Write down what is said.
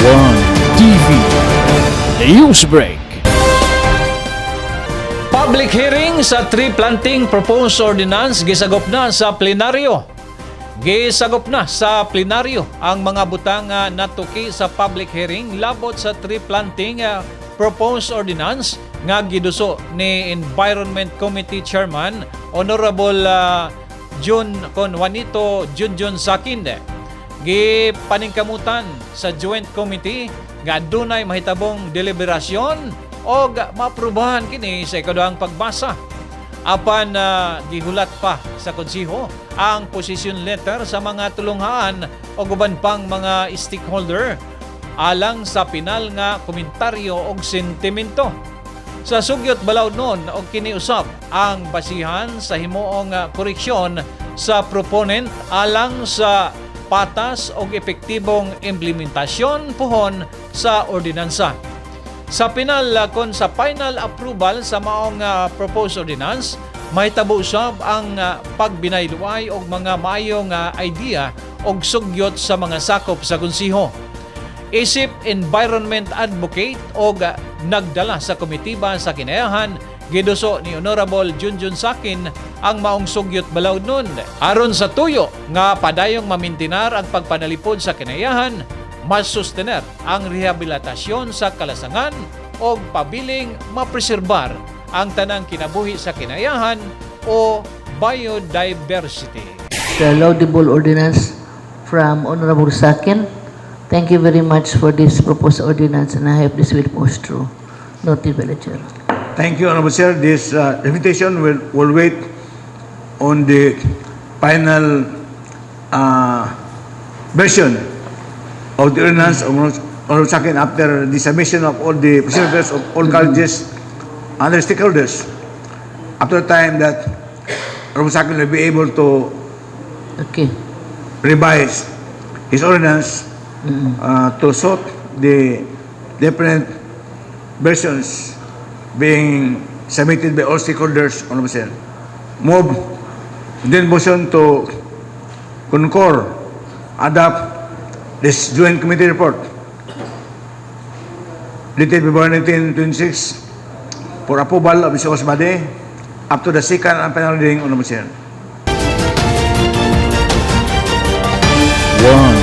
One TV Newsbreak. Public hearing sa tree planting proposed ordinance gisagop na sa plenaryo. Gisagop na sa plenaryo ang mga butang natuki sa public hearing labot sa tree planting proposed ordinance nga giduso ni Environment Committee Chairman Honorable Juanito Junjun Sakinde. Gipaningkamutan sa Joint Committee nga adunay mahitabong deliberasyon o maaprubahan kini sa ikaduhang pagbasa. Apan gihulat pa sa konsiho ang position letter sa mga tulunghaan o guban pang mga stakeholder alang sa pinal nga komentaryo o sentimento. Sa sugyot balaod noon og kiniusap ang basihan sa himuong koreksyon sa proponent alang sa patas o epektibong implementasyon pohon sa ordinansa. Sa sa final approval sa maong proposed ordinance, mahitabo usab ang pagbinayluay og mga maayong idea og sugyot sa mga sakop sa konsiho. Isip environment advocate og nagdala sa komitiba sa kinayahan, giduso ni Honorable Junjun Sakin ang maong sugyot balaod nun. Aron sa tuyo nga padayong mamintinar ang pagpanalipod sa kinayahan, mas sustener ang rehabilitasyon sa kalasangan o pabiling mapreserbar ang tanang kinabuhi sa kinayahan o biodiversity. The laudable ordinance from Honorable Sakin. Thank you very much for this proposed ordinance and I hope this will push through. Noted by the Chair. Thank you, Honorable Sir. This invitation will wait on the final version of the ordinance of Honorable Sakin after the submission of all the procedures of all colleges and other stakeholders. After the time that Honorable Sakin will be able to revise his ordinance to suit the different versions being submitted by all stakeholders, Honorable Sir. Move then motion to concur, adopt this joint committee report dated February 1926 for approval of this House body up to the second and final reading, Honorable Sir. One